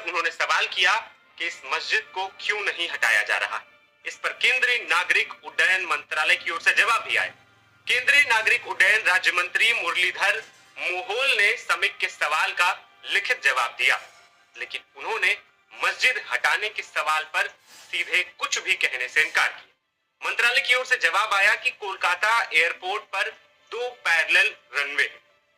उन्होंने सवाल किया कि इस मस्जिद को क्यों नहीं हटाया जा रहा। इस पर केंद्रीय नागरिक उड्डयन मंत्रालय की ओर से जवाब भी आया। केंद्रीय नागरिक उड्डयन राज्य मंत्री मुरलीधर मोहोल ने समिट के सवाल का लिखित जवाब दिया, लेकिन उन्होंने मस्जिद हटाने के सवाल पर सीधे कुछ भी कहने से इनकार किया। मंत्रालय की ओर से जवाब आया कि कोलकाता एयरपोर्ट पर 2 पैरेलल रनवे,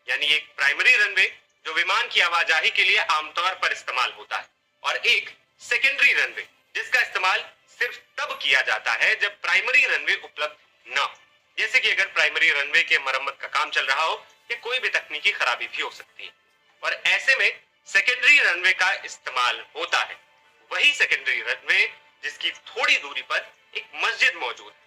यानी एक प्राइमरी रनवे जो विमान की आवाजाही के लिए आमतौर पर इस्तेमाल होता है, और एक सेकेंडरी रनवे जिसका इस्तेमाल सिर्फ तब किया जाता है जब प्राइमरी रनवे उपलब्ध न हो। जैसे कि अगर प्राइमरी रनवे के मरम्मत का काम चल रहा हो या कोई भी तकनीकी खराबी भी हो सकती है, और ऐसे में सेकेंडरी रनवे का इस्तेमाल होता है। वही सेकेंडरी रनवे जिसकी थोड़ी दूरी पर एक मस्जिद मौजूद है,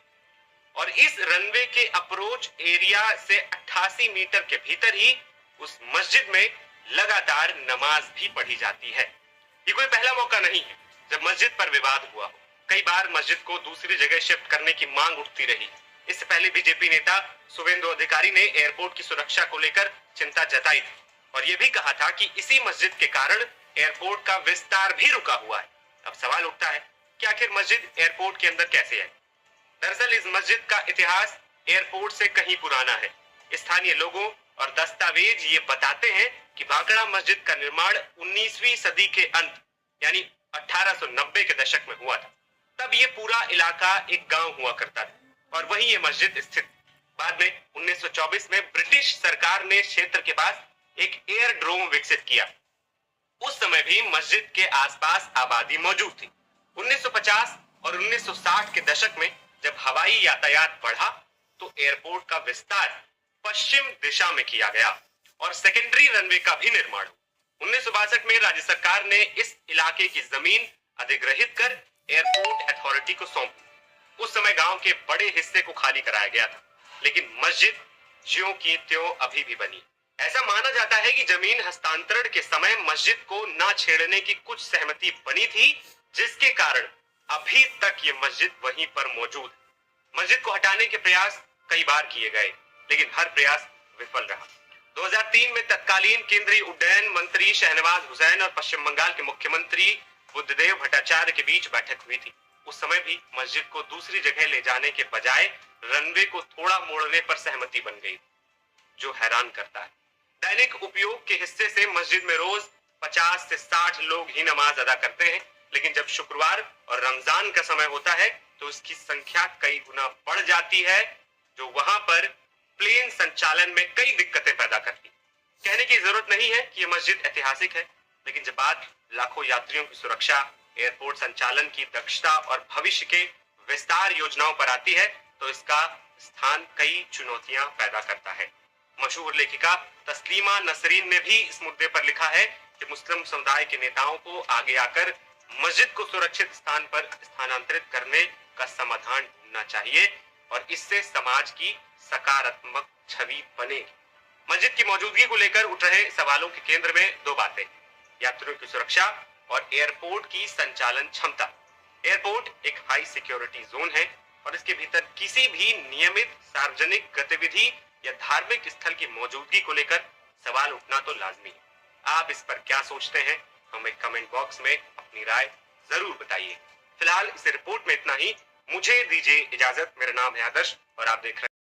और इस रनवे के अप्रोच एरिया से 88 मीटर के भीतर ही उस मस्जिद में लगातार नमाज भी पढ़ी जाती है। ये कोई पहला मौका नहीं है जब मस्जिद पर विवाद हुआ हो। कई बार मस्जिद को दूसरी जगह शिफ्ट करने की मांग उठती रही। इससे पहले बीजेपी नेता शुभेंदु अधिकारी ने एयरपोर्ट की सुरक्षा को लेकर चिंता जताई थी और यह भी कहा था कि इसी मस्जिद के कारण एयरपोर्ट का विस्तार भी रुका हुआ है। अब सवाल उठता है कि आखिर मस्जिद एयरपोर्ट के अंदर कैसे आई? दरअसल इस मस्जिद का इतिहास एयरपोर्ट से कहीं पुराना है। स्थानीय लोगों और दस्तावेज ये बताते हैं कि भाखड़ा मस्जिद का निर्माण 19वीं सदी के अंत यानी 1890 के दशक में हुआ था। तब ये पूरा इलाका एक गांव हुआ करता था और वहीं ये मस्जिद स्थित। बाद में 1924 में ब्रिटिश सरकार ने क्षेत्र के पास एक एयरड्रोम विकसित किया। उस समय भी मस्जिद के आसपास आबादी मौजूद थी। 1950 और 1960 के दशक में जब हवाई यातायात बढ़ा तो एयरपोर्ट का विस्तार पश्चिम दिशा में किया गया और सेकेंडरी रनवे का भी निर्माण हुआ। 1962 में राज्य सरकार ने इस इलाके की जमीन अधिग्रहित कर एयरपोर्ट अथॉरिटी को सौंपी। उस समय गांव के बड़े हिस्से को खाली कराया गया था, लेकिन मस्जिद ज्यों की त्यों अभी भी बनी। ऐसा माना जाता है कि जमीन हस्तांतरण के समय मस्जिद को न छेड़ने की कुछ सहमति बनी थी, जिसके कारण अभी तक ये मस्जिद वहीं पर मौजूद है। मस्जिद को हटाने के प्रयास कई बार किए गए, लेकिन हर प्रयास विफल रहा। 2003 में तत्कालीन केंद्रीय उड्डयन मंत्री शहनवाज हुसैन और पश्चिम बंगाल के मुख्यमंत्री बुद्धदेव भट्टाचार्य के बीच बैठक हुई थी। उस समय भी मस्जिद को दूसरी जगह ले जाने के बजाय रनवे को थोड़ा मोड़ने पर सहमति बन गई, जो हैरान करता है। दैनिक उपयोग के हिस्से से मस्जिद में रोज 50 से 60 लोग ही नमाज अदा करते हैं, लेकिन जब शुक्रवार और रमजान का समय होता है तो इसकी संख्या कई गुना बढ़ जाती है, जो वहां पर प्लेन संचालन में कई दिक्कतें पैदा करती। कहने की जरूरत नहीं है कि यह मस्जिद ऐतिहासिक है, लेकिन जब बात लाखों यात्रियों की सुरक्षा, एयरपोर्ट संचालन की दक्षता और भविष्य के विस्तार योजनाओं पर आती है तो इसका स्थान कई चुनौतियां पैदा करता है। मशहूर लेखिका तस्लीमा नसरीन ने भी इस मुद्दे पर लिखा है कि मुस्लिम समुदाय के नेताओं को आगे आकर मस्जिद को सुरक्षित स्थान पर स्थानांतरित करने का समाधान ढूंढना चाहिए और इससे समाज की सकारात्मक छवि बनेगी। मस्जिद की मौजूदगी को लेकर उठ रहे सवालों के केंद्र में 2 बातें, यात्रियों की सुरक्षा और एयरपोर्ट की संचालन क्षमता। एयरपोर्ट एक हाई सिक्योरिटी जोन है और इसके भीतर किसी भी नियमित सार्वजनिक गतिविधि या धार्मिक स्थल की मौजूदगी को लेकर सवाल उठना तो लाजमी है। आप इस पर क्या सोचते हैं? हमें कमेंट बॉक्स में अपनी राय जरूर बताइए। फिलहाल इस रिपोर्ट में इतना ही। मुझे दीजिए इजाजत। मेरा नाम है आदर्श और आप देख रहे हैं